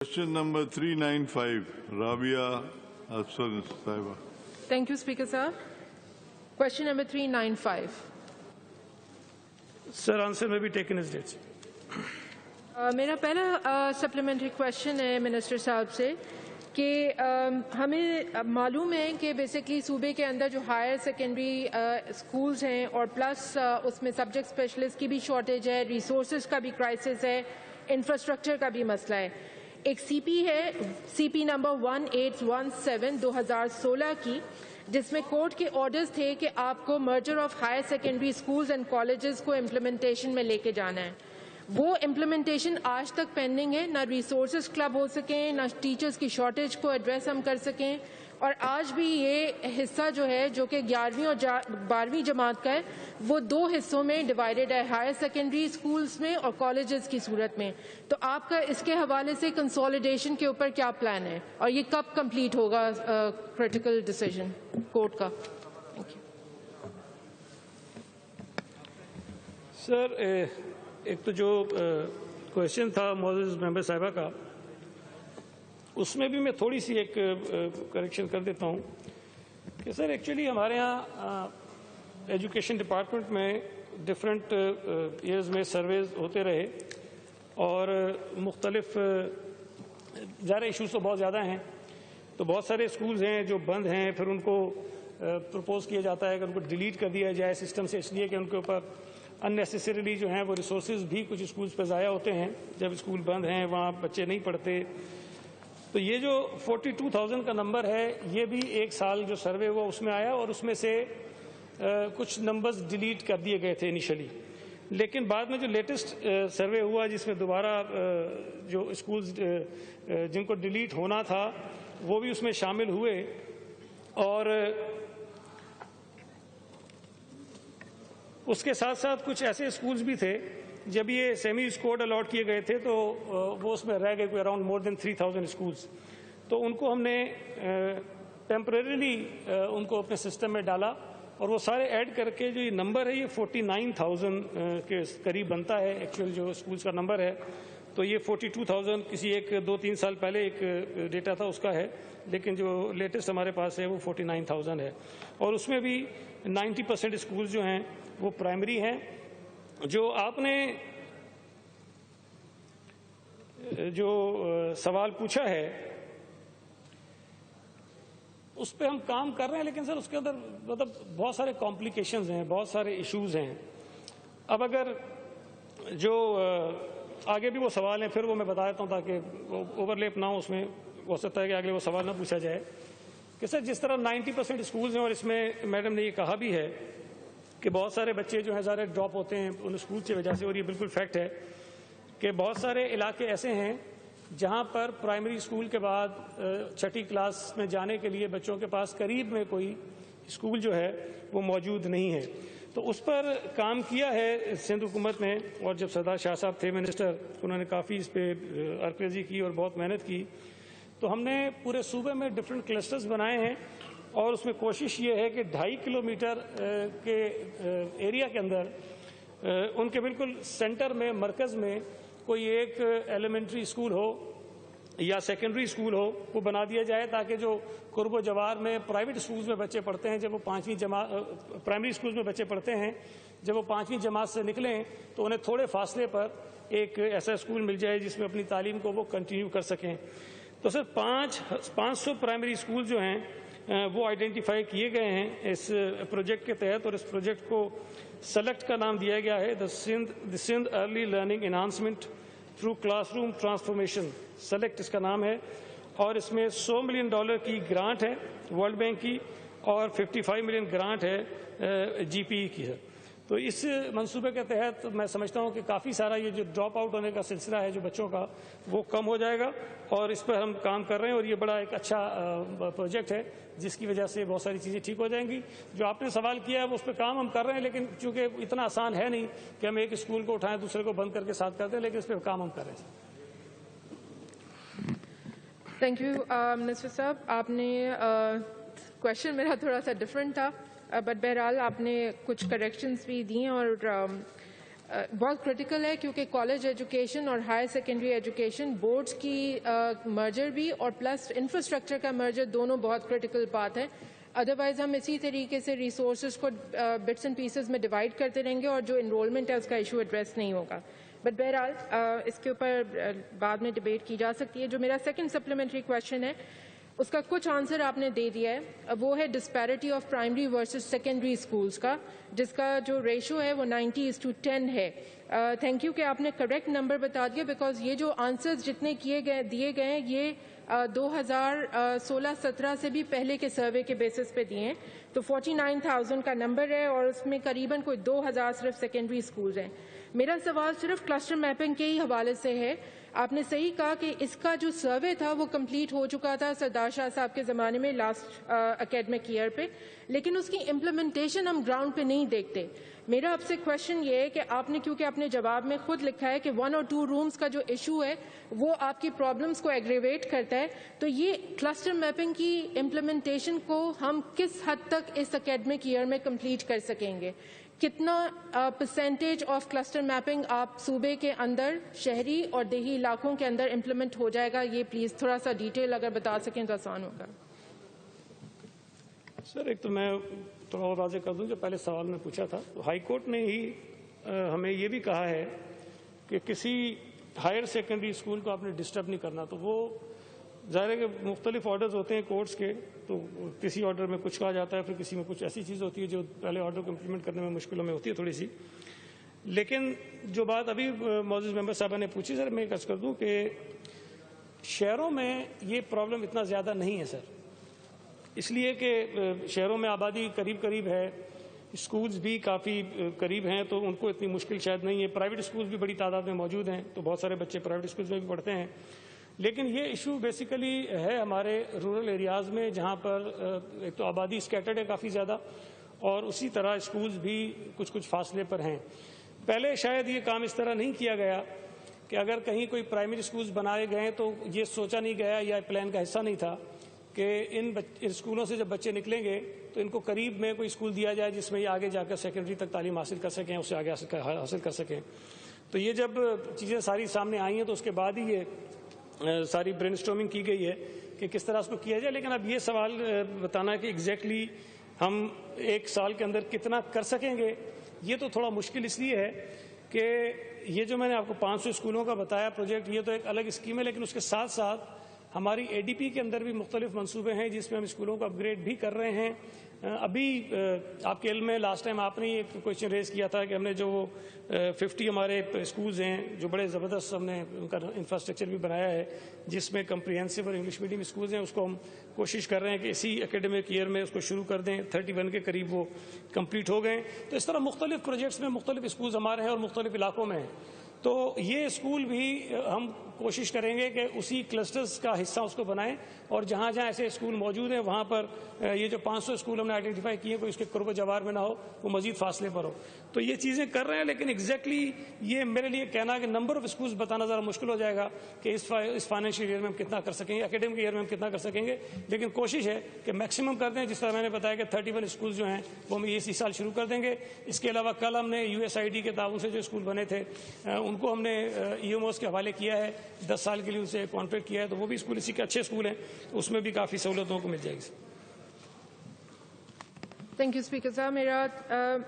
Question number 395, Rabia Asfar Saiba. Thank you, Speaker sir. Question number 395. Sir, answer may be taken as dates. मेरा पहला supplementary question है minister साहब से कि हमें मालूम है कि बेसिकली सूबे के अंदर जो हायर सेकेंडरी स्कूल्स हैं और प्लस उसमें सब्जेक्ट स्पेशलिस्ट की भी शॉर्टेज है, रिसोर्सेज का भी क्राइसिस है, इंफ्रास्ट्रक्चर का भी मसला है। एक सीपी है, सीपी नंबर 1817 2016 की, जिसमें कोर्ट के ऑर्डर्स थे कि आपको merger of higher secondary schools and colleges को इम्प्लीमेंटेशन में लेके जाना है। वो इम्प्लीमेंटेशन आज तक पेंडिंग है, ना रिसोर्सेज क्लब हो सकें, ना टीचर्स की शॉर्टेज को एड्रेस हम कर सकें, और आज भी ये हिस्सा जो है जो कि 11वीं और 12वीं जमात का है वो दो हिस्सों में डिवाइडेड है, हायर सेकेंडरी स्कूल्स में और कॉलेजेस की सूरत में। तो आपका इसके हवाले से कंसोलिडेशन के ऊपर क्या प्लान है और ये कब कंप्लीट होगा क्रिटिकल डिसीजन कोर्ट का? थैंक यू सर, एक तो जो क्वेश्चन था मोअज़्ज़ज़ मेंबर साहिबा का, उसमें भी मैं थोड़ी सी एक करेक्शन कर देता हूँ कि सर एक्चुअली हमारे यहाँ एजुकेशन डिपार्टमेंट में डिफरेंट ईयर्स में सर्वेज होते रहे और मुख्तलिफ ज़ाहिर इशूज़ तो बहुत ज़्यादा हैं। तो बहुत सारे स्कूल्स हैं जो बंद हैं, फिर उनको प्रपोज किया जाता है कि उनको डिलीट कर दिया जाए सिस्टम से, इसलिए कि उनके ऊपर अननेसेसरीली जो हैं वो रिसोर्सेज भी कुछ स्कूल्स पर ज़ाया होते हैं। जब स्कूल बंद हैं वहाँ बच्चे नहीं पढ़ते। तो ये जो 42,000 का नंबर है, ये भी एक साल जो सर्वे हुआ उसमें आया और उसमें से कुछ नंबर्स डिलीट कर दिए गए थे इनिशियली, लेकिन बाद में जो लेटेस्ट सर्वे हुआ जिसमें दोबारा जो स्कूल्स जिनको डिलीट होना था वो भी उसमें शामिल हुए, और उसके साथ साथ कुछ ऐसे स्कूल्स भी थे जब ये सेमी स्कोर्ड अलॉट किए गए थे तो वो उसमें रह गए कोई अराउंड मोर देन 3,000 स्कूल्स। तो उनको हमने टेम्परेरीली उनको अपने सिस्टम में डाला और वो सारे ऐड करके जो ये नंबर है ये 49,000 के करीब बनता है एक्चुअल जो स्कूल्स का नंबर है। तो ये 42,000 किसी एक 2-3 साल पहले एक डेटा था उसका है, लेकिन जो लेटेस्ट हमारे पास है वो 49,000 है। और उसमें भी 90% स्कूल्स जो हैं वो प्राइमरी हैं। जो आपने जो सवाल पूछा है उस पर हम काम कर रहे हैं, लेकिन सर उसके अंदर मतलब बहुत सारे कॉम्प्लिकेशंस हैं, बहुत सारे इश्यूज हैं। अब अगर जो आगे भी वो सवाल हैं फिर वो मैं बता देता हूँ ताकि ओवरलेप ना हो, उसमें हो सकता है कि अगले वो सवाल ना पूछा जाए कि सर जिस तरह 90% स्कूल्स हैं और इसमें मैडम ने ये कहा भी है कि बहुत सारे बच्चे जो हैं ज़्यादा ड्रॉप होते हैं उन स्कूल की वजह से, और ये बिल्कुल फैक्ट है कि बहुत सारे इलाके ऐसे हैं जहां पर प्राइमरी स्कूल के बाद छठी क्लास में जाने के लिए बच्चों के पास करीब में कोई स्कूल जो है वो मौजूद नहीं है। तो उस पर काम किया है सिंध हुकूमत ने, और जब सरदार शाह साहब थे मिनिस्टर उन्होंने काफ़ी इस पर अर्करेजी की और बहुत मेहनत की। तो हमने पूरे सूबे में डिफरेंट क्लस्टर्स बनाए हैं और उसमें कोशिश ये है कि 2.5 किलोमीटर के एरिया के अंदर उनके बिल्कुल सेंटर में मरकज़ में कोई एक एलिमेंट्री स्कूल हो या सेकेंडरी स्कूल हो वो बना दिया जाए, ताकि जो कुर्ब जवार में प्राइवेट स्कूल्स में बच्चे पढ़ते हैं, जब वो 5वीं जमात प्राइमरी स्कूल्स में बच्चे पढ़ते हैं, जब वो 5वीं जमात से निकलें तो उन्हें थोड़े फासले पर एक ऐसा स्कूल मिल जाए जिसमें अपनी तालीम को वो कंटिन्यू कर सकें। तो सर 500 प्राइमरी स्कूल जो हैं वो आइडेंटिफाई किए गए हैं इस प्रोजेक्ट के तहत, और इस प्रोजेक्ट को सेलेक्ट का नाम दिया गया है the Sindh early learning enhancement through classroom transformation, select इसका नाम है। और इसमें $100 मिलियन की ग्रांट है वर्ल्ड बैंक की और 55 मिलियन ग्रांट है जीपी की है। तो इस मंसूबे के तहत मैं समझता हूँ कि काफ़ी सारा ये जो ड्रॉप आउट होने का सिलसिला है जो बच्चों का वो कम हो जाएगा, और इस पर हम काम कर रहे हैं और ये बड़ा एक अच्छा प्रोजेक्ट है जिसकी वजह से बहुत सारी चीज़ें ठीक हो जाएंगी। जो आपने सवाल किया है वो उस पर काम हम कर रहे हैं, लेकिन चूँकि इतना आसान है नहीं कि हम एक स्कूल को उठाएं दूसरे को बंद करके साथ करते हैं, लेकिन इस पर काम हम कर रहे हैं। थैंक यू मिनिस्टर साहब। आपने क्वेश्चन मेरा थोड़ा सा डिफरेंट था, बट बहरहाल आपने कुछ करेक्शंस भी दिए और बहुत क्रिटिकल है, क्योंकि कॉलेज एजुकेशन और हायर सेकेंडरी एजुकेशन बोर्ड्स की मर्जर भी और प्लस इंफ्रास्ट्रक्चर का मर्जर दोनों बहुत क्रिटिकल बात है। अदरवाइज़ हम इसी तरीके से रिसोर्सेज को बिट्स एंड पीसेस में डिवाइड करते रहेंगे और जो इनरोलमेंट है उसका इशू एड्रेस नहीं होगा। बट बहरहाल इसके ऊपर बाद में डिबेट की जा सकती है। जो मेरा सेकंड सप्लीमेंट्री क्वेश्चन है उसका कुछ आंसर आपने दे दिया है, वो है disparity of primary versus secondary schools का, जिसका जो रेशो है वो 90:10 है। थैंक यू कि आपने करेक्ट नंबर बता दिया, बिकॉज ये जो आंसर्स जितने दिए गए हैं ये 2016-17 से भी पहले के सर्वे के बेसिस पे दिए हैं। तो 49,000 का नंबर है और उसमें करीबन कोई 2,000 सिर्फ सेकेंडरी स्कूल्स हैं। मेरा सवाल सिर्फ क्लस्टर मैपिंग के ही हवाले से है। आपने सही कहा कि इसका जो सर्वे था वो कंप्लीट हो चुका था सरदार शाह साहब के ज़माने में लास्ट एकेडमिक ईयर पे, लेकिन उसकी इम्प्लीमेंटेशन हम ग्राउंड पे नहीं देखते। मेरा आपसे क्वेश्चन ये है कि आपने, क्योंकि आपने जवाब में खुद लिखा है कि 1 और 2 रूम्स का जो इशू है वो आपकी प्रॉब्लम्स को एग्रीवेट करता है, तो ये क्लस्टर मैपिंग की इम्प्लीमेंटेशन को हम किस हद तक इस एकेडमिक ईयर में कंप्लीट कर सकेंगे? कितना परसेंटेज ऑफ क्लस्टर मैपिंग आप सूबे के अंदर शहरी और देही इलाकों के अंदर इम्प्लीमेंट हो जाएगा? ये प्लीज़ थोड़ा सा डिटेल अगर बता सकें तो आसान होगा। सर, एक तो मैं थोड़ा और वाज़ेह कर दूं, जो पहले सवाल में पूछा था, तो हाई कोर्ट ने ही हमें ये भी कहा है कि किसी हायर सेकेंडरी स्कूल को आपने डिस्टर्ब नहीं करना। तो वो ज़ाहिर है कि मुख्तलिफ ऑर्डर्स होते हैं कोर्ट्स के, तो किसी ऑर्डर में कुछ कहा जाता है, फिर किसी में कुछ ऐसी चीज़ होती है जो पहले ऑर्डर को इम्प्लीमेंट करने में मुश्किलों में होती है थोड़ी सी। लेकिन जो बात अभी मौजूद मेंबर साहब ने पूछी, सर मैं अर्ज़ कर दूं कि शहरों में ये प्रॉब्लम इतना ज़्यादा नहीं है सर, इसलिए कि शहरों में आबादी करीब करीब है, स्कूल्स भी काफ़ी करीब हैं, तो उनको इतनी मुश्किल शायद नहीं है। प्राइवेट स्कूल्स भी बड़ी तादाद में मौजूद हैं, तो बहुत सारे बच्चे प्राइवेट स्कूल्स में भी पढ़ते हैं। लेकिन ये इशू बेसिकली है हमारे रूरल एरियाज़ में, जहाँ पर एक तो आबादी स्कैटर्ड है काफ़ी ज़्यादा, और उसी तरह स्कूल्स भी कुछ कुछ फासले पर हैं। पहले शायद ये काम इस तरह नहीं किया गया कि अगर कहीं कोई प्राइमरी स्कूल्स बनाए गए तो ये सोचा नहीं गया या प्लान का हिस्सा नहीं था कि इन स्कूलों से जब बच्चे निकलेंगे तो इनको करीब में कोई स्कूल दिया जाए जिसमें ये आगे जाकर सेकेंडरी तक तालीम हासिल कर सकें, उससे आगे हासिल कर सकें। तो ये जब चीज़ें सारी सामने आई हैं तो उसके बाद ही ये सारी ब्रेनस्टॉर्मिंग की गई है कि किस तरह उसको किया जाए। लेकिन अब ये सवाल बताना है कि एग्जैक्टली हम एक साल के अंदर कितना कर सकेंगे, ये तो थोड़ा मुश्किल इसलिए है कि ये जो मैंने आपको 500 स्कूलों का बताया प्रोजेक्ट, ये तो एक अलग स्कीम है, लेकिन उसके साथ साथ हमारी ADP के अंदर भी मुख्तलिफ मंसूबे हैं जिसमें हम स्कूलों को अपग्रेड भी कर रहे हैं। अभी आपके इल्म में लास्ट टाइम आपने एक क्वेश्चन रेज किया था कि हमने जो 50 हमारे स्कूल्स हैं जो बड़े ज़बरदस्त हमने उनका इंफ्रास्ट्रक्चर भी बनाया है, जिसमें कम्प्रिहेंसिव और इंग्लिश मीडियम स्कूल्स हैं, उसको हम कोशिश कर रहे हैं कि इसी एकेडमिक ईयर में उसको शुरू कर दें। 31 के करीब वो कंप्लीट हो गए। तो इस तरह मुख्तलिफ प्रोजेक्ट्स में मुख्तलिफ स्कूल्स हमारे हैं और मुख्तलिफ इलाकों में हैं। तो ये स्कूल भी हम कोशिश करेंगे कि उसी क्लस्टर्स का हिस्सा उसको बनाएं, और जहाँ जहाँ ऐसे स्कूल मौजूद हैं वहाँ पर ये जो 500 स्कूल हमने आइडेंटिफाई किए कोई उसके कुर्ब जवार में ना हो, वो मजीद फासले पर हो। तो ये चीज़ें कर रहे हैं, लेकिन एग्जैक्टली ये मेरे लिए कहना कि नंबर ऑफ स्कूल्स बताना ज़रा मुश्किल हो जाएगा कि इस फाइनेंशियल ईयर में हम कितना कर सकेंगे, एकेडमिक ईयर में हम कितना कर सकेंगे। लेकिन कोशिश है कि मैक्सिमम कर दें। जिस तरह मैंने बताया कि 31 स्कूल जो हैं वो हम इसी साल शुरू कर देंगे। इसके अलावा कल हमने USAID के ताउन से जो स्कूल बने थे उनको हमने EMOs के हवाले किया है, 10 साल के लिए उनसे कॉन्ट्रैक्ट किया है, तो वो भी स्कूल इसी के अच्छे स्कूल हैं, उसमें भी काफ़ी सहूलतों को मिल जाएगी। थैंक यू स्पीकर साहब।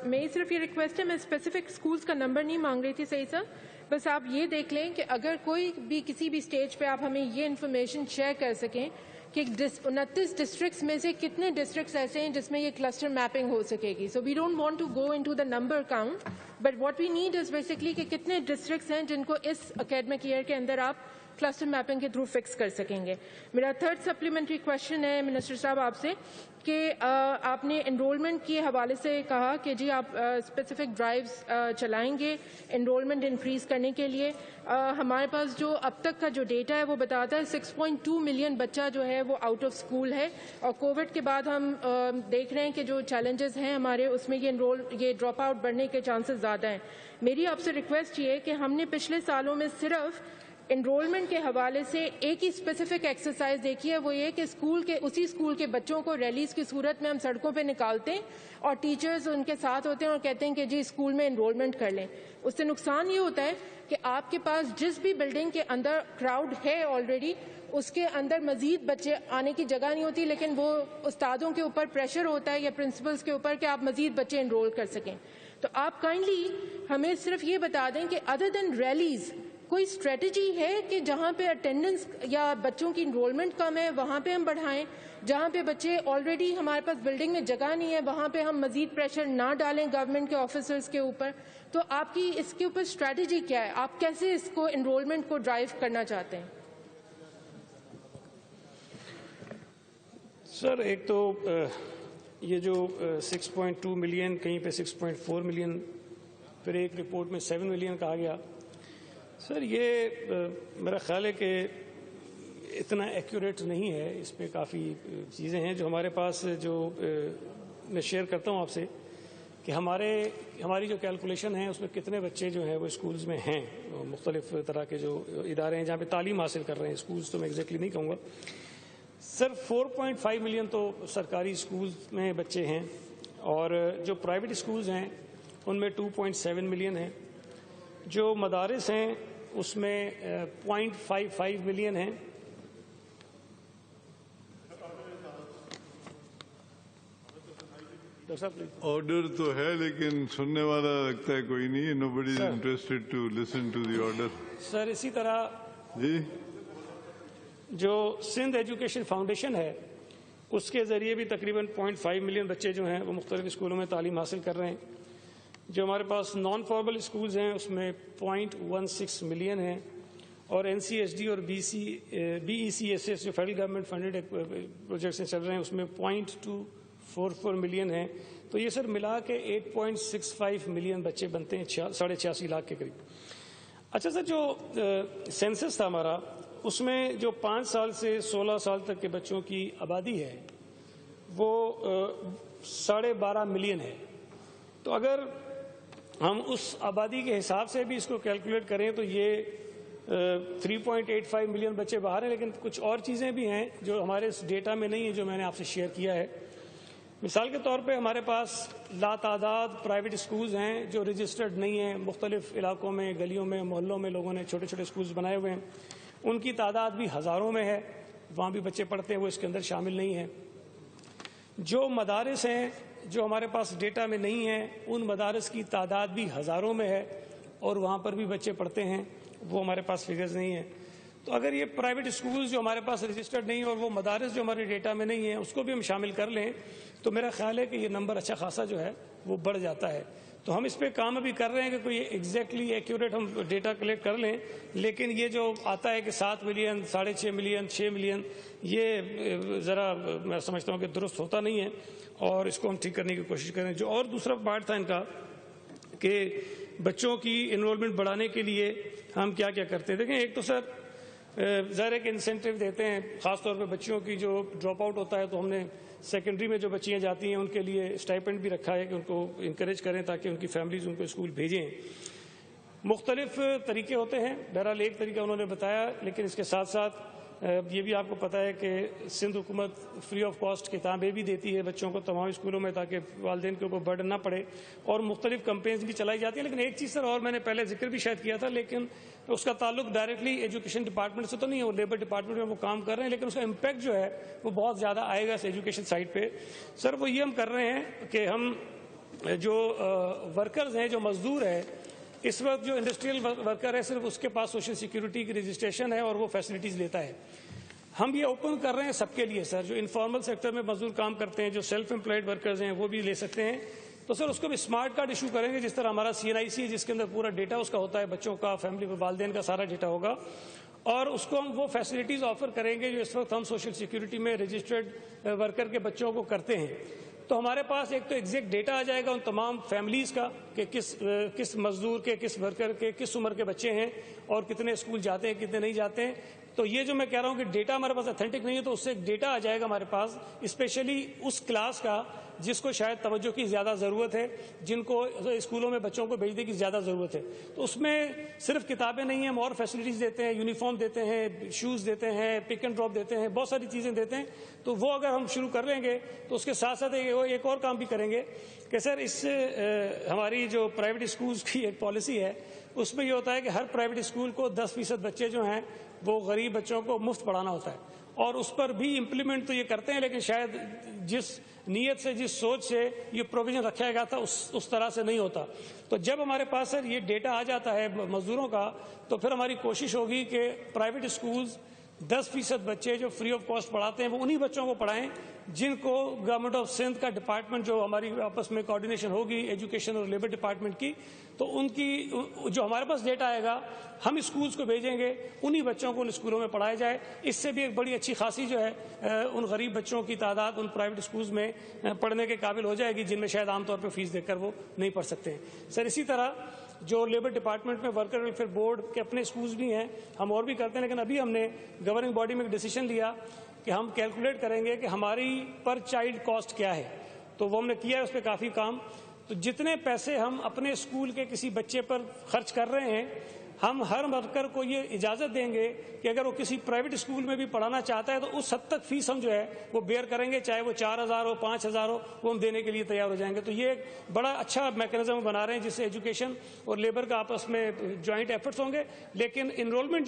मेरी सिर्फ ये रिक्वेस्ट है, मैं स्पेसिफिक स्कूल्स का नंबर नहीं मांग रही थी सही सर, बस आप ये देख लें कि अगर कोई भी किसी भी स्टेज पे आप हमें ये इन्फॉर्मेशन शेयर कर सकें कि 29 डिस्ट्रिक्ट्स में से कितने डिस्ट्रिक्ट्स ऐसे हैं जिसमें ये क्लस्टर मैपिंग हो सकेगी। So we don't want to go into the number count, but what we need is basically कि कितने डिस्ट्रिक्ट्स हैं जिनको इस एकेडमिक ईयर के अंदर आप क्लस्टर मैपिंग के थ्रू फिक्स कर सकेंगे। मेरा थर्ड सप्लीमेंट्री क्वेश्चन है मिनिस्टर साहब आपसे कि आपने एनरोलमेंट के हवाले से कहा कि जी आप स्पेसिफिक ड्राइव्स चलाएंगे एनरोलमेंट इंक्रीज़ करने के लिए। हमारे पास जो अब तक का जो डेटा है वो बताता है 6.2 मिलियन बच्चा जो है वो आउट ऑफ स्कूल है, और कोविड के बाद हम देख रहे हैं कि जो चैलेंजेस हैं हमारे उसमें ये ड्रॉप आउट बढ़ने के चांसेस ज़्यादा हैं। मेरी आपसे रिक्वेस्ट ये है कि हमने पिछले सालों में सिर्फ انرولمنٹ کے حوالے سے ایک ہی اسپیسیفک ایکسرسائز دیکھی ہے, وہ یہ کہ اسی اسکول کے بچوں کو ریلیز کی صورت میں ہم سڑکوں پہ نکالتے ہیں اور ٹیچرز ان کے ساتھ ہوتے ہیں اور کہتے ہیں کہ جی اسکول میں انرولمنٹ کر لیں. اس سے نقصان یہ ہوتا ہے کہ آپ کے پاس جس بھی بلڈنگ کے اندر کراؤڈ ہے آلریڈی, اس کے اندر مزید بچے آنے کی جگہ نہیں ہوتی, لیکن وہ استادوں کے اوپر پریشر ہوتا ہے یا پرنسپلز کے اوپر کہ آپ مزید بچے انرول کر سکیں. تو آپ کائنڈلی ہمیں صرف یہ بتا دیں کہ ادر دین ریلیز کوئی اسٹریٹجی ہے کہ جہاں پہ اٹینڈنس یا بچوں کی انرولمنٹ کم ہے وہاں پہ ہم بڑھائیں, جہاں پہ بچے آلریڈی ہمارے پاس بلڈنگ میں جگہ نہیں ہے وہاں پہ ہم مزید پریشر نہ ڈالیں گورنمنٹ کے آفیسرز کے اوپر. تو آپ کی اس کے اوپر اسٹریٹجی کیا ہے, آپ کیسے اس کو انرولمنٹ کو ڈرائیو کرنا چاہتے ہیں؟ سر ایک تو یہ جو 6.2 ملین, کہیں پہ 6.4 ملین, پھر ایک رپورٹ میں 7 ملین کہا گیا. سر یہ میرا خیال ہے کہ اتنا ایکوریٹ نہیں ہے. اس پہ کافی چیزیں ہیں جو ہمارے پاس, جو میں شیئر کرتا ہوں آپ سے, کہ ہماری جو کیلکولیشن ہے اس میں کتنے بچے جو ہیں وہ اسکولز میں ہیں, مختلف طرح کے جو ادارے ہیں جہاں پہ تعلیم حاصل کر رہے ہیں. اسکولز تو میں ایگزیکٹلی نہیں کہوں گا سر. 4.5 ملین تو سرکاری اسکولز میں بچے ہیں, اور جو پرائیویٹ اسکولز ہیں ان میں 2.7 ملین ہیں. جو مدارس ہیں اس میں 0.55 ملین ہیں. آرڈر تو ہے لیکن سننے والا لگتا ہے کوئی نہیں. nobody is interested to listen to the order. سر اسی طرح جی جو سندھ ایجوکیشن فاؤنڈیشن ہے اس کے ذریعے بھی تقریباً 0.5 ملین بچے جو ہیں وہ مختلف اسکولوں میں تعلیم حاصل کر رہے ہیں. جو ہمارے پاس نان فارمل اسکولز ہیں اس میں 0.16 ملین ہیں, اور NCSD اور BECSS جو فیڈرل گورنمنٹ فنڈڈ پروجیکٹس ہیں چل رہے ہیں اس میں 0.44 ملین ہیں. تو یہ سر ملا کے 8.65 ملین بچے بنتے ہیں 86.5 لاکھ کے قریب. اچھا سر, جو سینسس تھا ہمارا اس میں جو 5 سال سے 16 سال تک کے بچوں کی آبادی ہے وہ 12.5 ملین ہے. تو اگر ہم اس آبادی کے حساب سے بھی اس کو کیلکولیٹ کریں تو یہ 3.85 ملین بچے باہر ہیں. لیکن کچھ اور چیزیں بھی ہیں جو ہمارے اس ڈیٹا میں نہیں ہیں جو میں نے آپ سے شیئر کیا ہے. مثال کے طور پہ ہمارے پاس لاتعداد پرائیویٹ اسکولز ہیں جو رجسٹرڈ نہیں ہیں. مختلف علاقوں میں, گلیوں میں, محلوں میں لوگوں نے چھوٹے چھوٹے اسکولز بنائے ہوئے ہیں. ان کی تعداد بھی ہزاروں میں ہے, وہاں بھی بچے پڑھتے ہیں, وہ اس کے اندر شامل نہیں ہیں. جو مدارس ہیں جو ہمارے پاس ڈیٹا میں نہیں ہیں ان مدارس کی تعداد بھی ہزاروں میں ہے اور وہاں پر بھی بچے پڑھتے ہیں, وہ ہمارے پاس فگرز نہیں ہیں. تو اگر یہ پرائیویٹ اسکولز جو ہمارے پاس رجسٹرڈ نہیں ہیں اور وہ مدارس جو ہمارے ڈیٹا میں نہیں ہیں اس کو بھی ہم شامل کر لیں تو میرا خیال ہے کہ یہ نمبر اچھا خاصا جو ہے وہ بڑھ جاتا ہے. تو ہم اس پہ کام ابھی کر رہے ہیں کہ کوئی ایگزیکٹلی ایکوریٹ ہم ڈیٹا کلیکٹ کر لیں. لیکن یہ جو آتا ہے کہ 7 ملین, 6.5 ملین, 6 ملین, یہ ذرا میں سمجھتا ہوں کہ درست ہوتا نہیں ہے, اور اس کو ہم ٹھیک کرنے کی کوشش کریں. جو اور دوسرا پارٹ تھا ان کا کہ بچوں کی انرولمنٹ بڑھانے کے لیے ہم کیا کیا کرتے ہیں. دیکھیں ایک تو سر ظاہر ہے کہ انسینٹیو دیتے ہیں, خاص طور پہ بچیوں کی جو ڈراپ آؤٹ ہوتا ہے تو ہم نے سیکنڈری میں جو بچیاں جاتی ہیں ان کے لیے اسٹائپنڈ بھی رکھا ہے کہ ان کو انکریج کریں تاکہ ان کی فیملیز ان کو اسکول بھیجیں. مختلف طریقے ہوتے ہیں, بہرحال ایک طریقہ انہوں نے بتایا, لیکن اس کے ساتھ ساتھ یہ بھی آپ کو پتہ ہے کہ سندھ حکومت فری آف کاسٹ کتابیں بھی دیتی ہے بچوں کو تمام اسکولوں میں تاکہ والدین کے اوپر برڈن نہ پڑے, اور مختلف کمپینز بھی چلائی جاتی ہیں. لیکن ایک چیز سر اور میں نے پہلے ذکر بھی شاید کیا تھا, لیکن اس کا تعلق ڈائریکٹلی ایجوکیشن ڈپارٹمنٹ سے تو نہیں ہے, وہ لیبر ڈپارٹمنٹ میں وہ کام کر رہے ہیں, لیکن اس کا امپیکٹ جو ہے وہ بہت زیادہ آئے گا اس ایجوکیشن سائٹ پہ. سر وہ یہ ہم کر رہے ہیں کہ ہم جو ورکرز ہیں, جو مزدور ہیں, اس وقت جو انڈسٹریل ورکر ہے صرف اس کے پاس سوشل سیکیورٹی کی رجسٹریشن ہے اور وہ فیسلٹیز لیتا ہے. ہم یہ اوپن کر رہے ہیں سب کے لیے سر, جو انفارمل سیکٹر میں مزدور کام کرتے ہیں, جو سیلف امپلائڈ ورکرز ہیں وہ بھی لے سکتے ہیں. تو سر اس کو بھی اسمارٹ کارڈ ایشو کریں گے, جس طرح ہمارا CNIC ہے جس کے اندر پورا ڈیٹا اس کا ہوتا ہے, بچوں کا, فیملی والدین کا سارا ڈیٹا ہوگا, اور اس کو ہم وہ فیسلٹیز آفر کریں گے جو اس وقت ہم سوشل سیکیورٹی میں رجسٹرڈ ورکر کے بچوں کو کرتے ہیں. تو ہمارے پاس ایک تو ایگزیکٹ ڈیٹا آ جائے گا ان تمام فیملیز کا کہ کس مزدور کے, کس ورکر کے, کس عمر کے بچے ہیں اور کتنے اسکول جاتے ہیں, کتنے نہیں جاتے ہیں. تو یہ جو میں کہہ رہا ہوں کہ ڈیٹا ہمارے پاس اتھینٹک نہیں ہے, تو اس سے ایک ڈیٹا آ جائے گا ہمارے پاس اسپیشلی اس کلاس کا جس کو شاید توجہ کی زیادہ ضرورت ہے، جن کو اسکولوں میں بچوں کو بھیجنے کی زیادہ ضرورت ہے. تو اس میں صرف کتابیں نہیں ہیں، ہم اور فیسلٹیز دیتے ہیں، یونیفارم دیتے ہیں، شوز دیتے ہیں، پک اینڈ ڈراپ دیتے ہیں، بہت ساری چیزیں دیتے ہیں. تو وہ اگر ہم شروع کر لیں گے تو اس کے ساتھ ساتھ ایک اور کام بھی کریں گے کہ سر اس ہماری جو پرائیویٹ اسکولز کی ایک پالیسی ہے اس میں یہ ہوتا ہے کہ ہر پرائیویٹ اسکول کو 10% بچے جو ہیں وہ غریب بچوں کو مفت پڑھانا ہوتا ہے، اور اس پر بھی امپلیمنٹ تو یہ کرتے ہیں لیکن شاید جس نیت سے، جس سوچ سے یہ پروویژن رکھا گیا تھا اس طرح سے نہیں ہوتا. تو جب ہمارے پاس سر یہ ڈیٹا آ جاتا ہے مزدوروں کا تو پھر ہماری کوشش ہوگی کہ پرائیویٹ اسکولز 10% بچے جو فری آف کاسٹ پڑھاتے ہیں وہ انہی بچوں کو پڑھائیں جن کو گورنمنٹ آف سندھ کا ڈپارٹمنٹ جو ہماری آپس میں کوآرڈینیشن ہوگی ایجوکیشن اور لیبر ڈپارٹمنٹ کی، تو ان کی جو ہمارے پاس ڈیٹا آئے گا ہم اسکولز کو بھیجیں گے، انہی بچوں کو ان اسکولوں میں پڑھایا جائے. اس سے بھی ایک بڑی اچھی خاصی جو ہے ان غریب بچوں کی تعداد ان پرائیویٹ اسکولز میں پڑھنے کے قابل ہو جائے گی جن میں شاید عام طور پہ فیس دے کر وہ نہیں پڑھ سکتے ہیں. سر اسی طرح جو لیبر ڈپارٹمنٹ میں ورکر ویلفیئر بورڈ کے اپنے اسکولز بھی ہیں، ہم اور بھی کرتے ہیں، لیکن ابھی ہم نے گورننگ باڈی میں ایک ڈیسیشن لیا کہ ہم کیلکولیٹ کریں گے کہ ہماری پر چائلڈ کاسٹ کیا ہے. تو وہ ہم نے کیا ہے اس پہ کافی کام. تو جتنے پیسے ہم اپنے اسکول کے کسی بچے پر خرچ کر رہے ہیں ہم ہر ورکر کو یہ اجازت دیں گے کہ اگر وہ کسی پرائیویٹ اسکول میں بھی پڑھانا چاہتا ہے تو اس حد تک فیس ہم جو ہے وہ بیئر کریں گے، چاہے وہ 4,000 ہو 5,000 ہو، وہ ہم دینے کے لیے تیار ہو جائیں گے. تو یہ ایک بڑا اچھا میکینزم بنا رہے ہیں جس سے ایجوکیشن اور لیبر کا آپس میں جوائنٹ ایفرٹس ہوں گے. لیکن انرولمنٹ